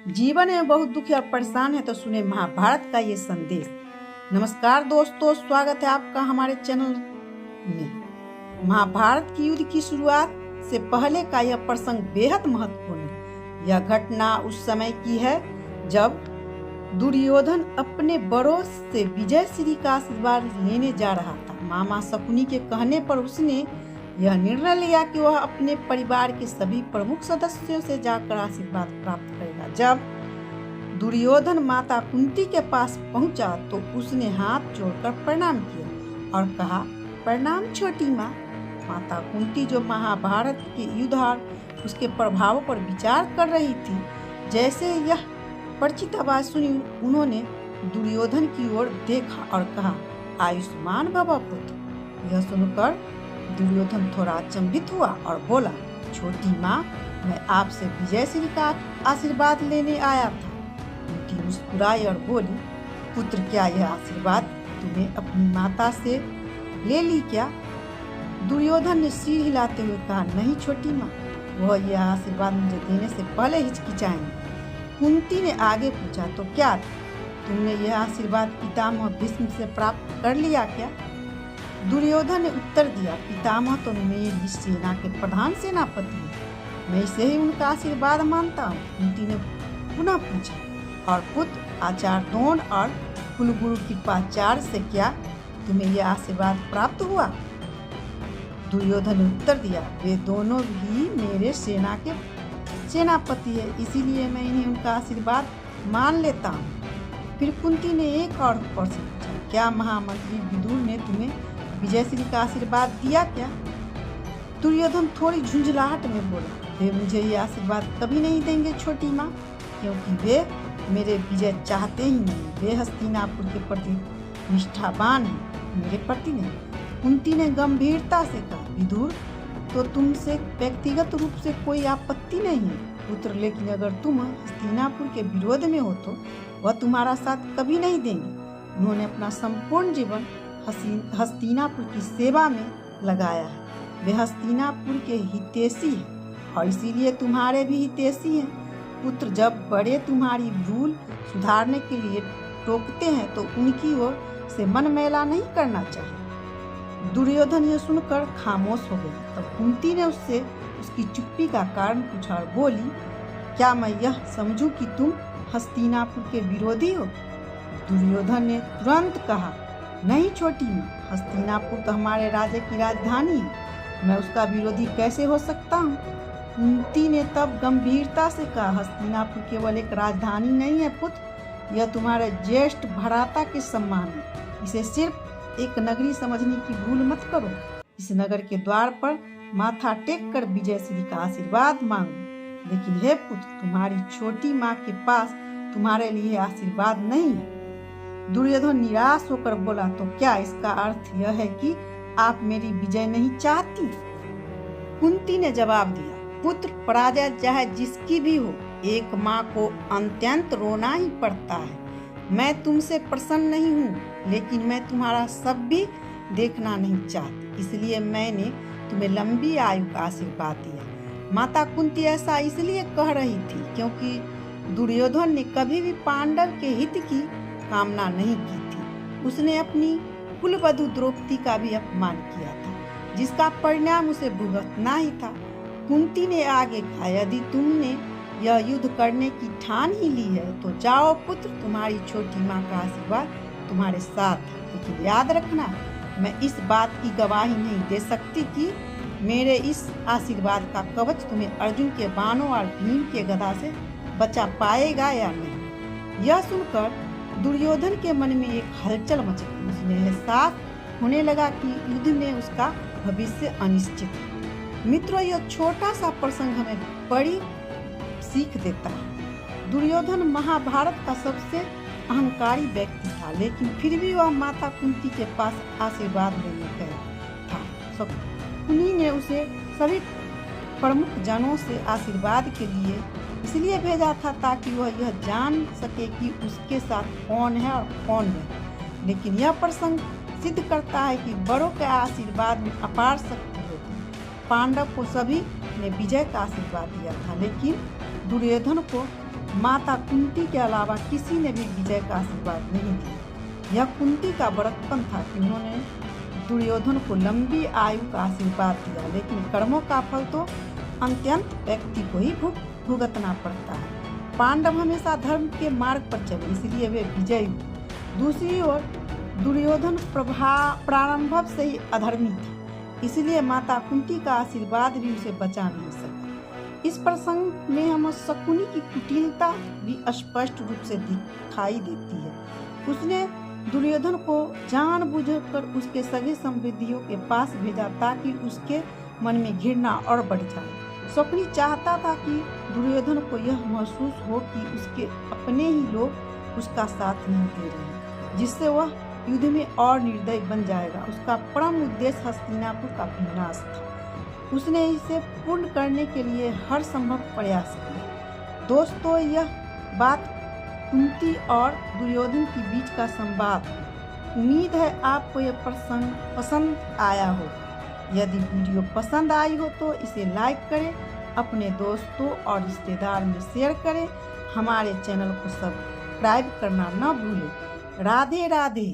जीवन में बहुत दुखी और परेशान है तो सुने महाभारत का ये संदेश। नमस्कार दोस्तों, स्वागत है आपका हमारे चैनल में। महाभारत की युद्ध की शुरुआत से पहले का यह प्रसंग बेहद महत्वपूर्ण है। यह घटना उस समय की है जब दुर्योधन अपने बड़ों से विजयश्री का आशीर्वाद लेने जा रहा था। मामा शकुनी के कहने पर उसने यह निर्णय लिया कि वह अपने परिवार के सभी प्रमुख सदस्यों से जाकर आशीर्वाद प्राप्त करेगा। जब दुर्योधन माता कुंती के पास पहुंचा तो उसने हाथ जोड़कर प्रणाम किया और कहा, प्रणाम छोटी माँ। माता कुंती जो महाभारत के युद्ध और उसके प्रभावों पर विचार कर रही थी, जैसे यह परिचित आवाज सुनी उन्होंने दुर्योधन की ओर देखा और कहा, आयुष्मान भव पुत्र। यह सुनकर दुर्योधन थोड़ा अचंभित हुआ और बोला, छोटी माँ, मैं आपसे विजयश्री का आशीर्वाद लेने आया था। कुंती मुस्कुराई और बोली, पुत्र, क्या यह आशीर्वाद तुम्हें अपनी माता से ले ली क्या? दुर्योधन ने सिर हिलाते हुए कहा, नहीं छोटी माँ, वह यह आशीर्वाद मुझे देने से पहले हिचकिचाएंगे। कुंती ने आगे पूछा, तो क्या तुमने यह आशीर्वाद पितामह भीष्म से प्राप्त कर लिया क्या? दुर्योधन ने उत्तर दिया, पितामह तो मेरी सेना के प्रधान सेनापति हैं, मैं इसे ही उनका आशीर्वाद मानता हूँ। कुंती ने पुनः पूछा, और पुत्र आचार्य द्रोण और कुलगुरु कृपाचार्य से क्या तुम्हें यह आशीर्वाद प्राप्त हुआ? दुर्योधन ने उत्तर दिया, वे दोनों भी मेरे सेना के सेनापति है, इसीलिए मैं इन्हें उनका आशीर्वाद मान लेता हूँ। फिर कुंती ने एक और प्रश्न पूछा, क्या महामंत्री विदुर ने तुम्हें विजयश्री का आशीर्वाद दिया क्या? दुर्योधन थोड़ी झुंझलाहट में बोला, वे मुझे ये आशीर्वाद कभी नहीं देंगे छोटी माँ, क्योंकि वे मेरे विजय चाहते ही नहीं। वे हस्तिनापुर के प्रति निष्ठावान हैं, मेरे प्रति नहीं। कुंती ने गंभीरता से कहा, विदुर तो तुमसे व्यक्तिगत रूप से कोई आपत्ति नहीं है पुत्र, लेकिन अगर तुम हस्तिनापुर के विरोध में हो तो वह तुम्हारा साथ कभी नहीं देंगे। उन्होंने अपना संपूर्ण जीवन हस्तिनापुर की सेवा में लगाया है। वे हस्तिनापुर के हितैषी हैं और इसीलिए तुम्हारे भी हितैषी हैं। पुत्र, जब बड़े तुम्हारी भूल सुधारने के लिए टोकते हैं तो उनकी ओर से मन मैला नहीं करना चाहिए। दुर्योधन यह सुनकर खामोश हो गया। तब कुंती ने उससे उसकी चुप्पी का कारण पूछा और बोली, क्या मैं यह समझूं कि तुम हस्तिनापुर के विरोधी हो? दुर्योधन ने तुरंत कहा, नहीं छोटी माँ, हस्तिनापुर तो हमारे राज्य की राजधानी है, मैं उसका विरोधी कैसे हो सकता हूँ? कुंती ने तब गंभीरता से कहा, हस्तिनापुर केवल एक राजधानी नहीं है पुत्र, यह तुम्हारे ज्येष्ठ भ्राता के समान है। इसे सिर्फ एक नगरी समझने की भूल मत करो। इस नगर के द्वार पर माथा टेक कर विजयश्री का आशीर्वाद मांगो, लेकिन हे पुत्र, तुम्हारी छोटी माँ के पास तुम्हारे लिए आशीर्वाद नहीं है। दुर्योधन निराश होकर बोला, तो क्या इसका अर्थ यह है कि आप मेरी विजय नहीं चाहती? कुंती ने जवाब दिया, पुत्र, पराजय चाहे जिसकी भी हो, एक माँ को अत्यंत रोना ही पड़ता है। मैं तुमसे प्रसन्न नहीं हूँ, लेकिन मैं तुम्हारा सब भी देखना नहीं चाहती, इसलिए मैंने तुम्हें लंबी आयु का आशीर्वाद दिया। माता कुंती ऐसा इसलिए कह रही थी क्योंकि दुर्योधन ने कभी भी पांडव के हित की कामना नहीं की थी। उसने अपनी कुलवधु द्रौपदी का भी अपमान किया था, जिसका परिणाम उसे भुगतना ही था। कुंती ने आगे कहा, यदि तुमने यह युद्ध करने की ठान ही ली है तो जाओ पुत्र, तुम्हारी छोटी माँ का आशीर्वाद तुम्हारे साथ है, लेकिन याद रखना, मैं इस बात की गवाही नहीं दे सकती कि मेरे इस आशीर्वाद का कवच तुम्हें अर्जुन के बाणों और भीम के गदा से बचा पाएगा या नहीं। यह सुनकर दुर्योधन के मन में एक हलचल मच गई। उसने एहसास होने लगा कि युद्ध में उसका भविष्य अनिश्चित है। मित्रों, यह छोटा सा प्रसंग हमें बड़ी सीख देता है। दुर्योधन महाभारत का सबसे अहंकारी व्यक्ति था, लेकिन फिर भी वह माता कुंती के पास आशीर्वाद लेने गया था। उन्हीं ने उसे सभी प्रमुख जनों से आशीर्वाद के लिए इसलिए भेजा था ताकि वह यह जान सके कि उसके साथ कौन है और कौन नहीं। लेकिन यह प्रसंग सिद्ध करता है कि बड़ों के आशीर्वाद में अपार शक्ति होती है। पांडव को सभी ने विजय का आशीर्वाद दिया था, लेकिन दुर्योधन को माता कुंती के अलावा किसी ने भी विजय का आशीर्वाद नहीं दिया। यह कुंती का बड़कपन था कि उन्होंने दुर्योधन को लंबी आयु का आशीर्वाद दिया, लेकिन कर्मों का फल तो अत्यंत व्यक्ति को ही भुगतना पड़ता है। पांडव हमेशा धर्म के मार्ग पर चले, इसलिए वे विजयी हुए। दूसरी ओर दुर्योधन प्रारंभ से ही अधर्मी थे, इसलिए माता कुंती का आशीर्वाद भी उसे बचा नहीं सका। इस प्रसंग में हम शकुनी की कुटिलता भी स्पष्ट रूप से दिखाई देती है। उसने दुर्योधन को जानबूझकर उसके सगे संबंधियों के पास भेजा ताकि उसके मन में घृणा और बढ़ जाए। शकुनी चाहता था कि दुर्योधन को यह महसूस हो कि उसके अपने ही लोग उसका साथ नहीं दे रहे, जिससे वह युद्ध में और निर्दयी बन जाएगा। उसका परम उद्देश्य हस्तिनापुर का विनाश था। उसने इसे पूर्ण करने के लिए हर संभव प्रयास किया। दोस्तों, यह बात कुंती और दुर्योधन के बीच का संवाद। उम्मीद है आपको यह प्रसंग पसंद आया हो। यदि वीडियो पसंद आई हो तो इसे लाइक करें, अपने दोस्तों और रिश्तेदार में शेयर करें। हमारे चैनल को सब्सक्राइब करना न भूलें। राधे राधे।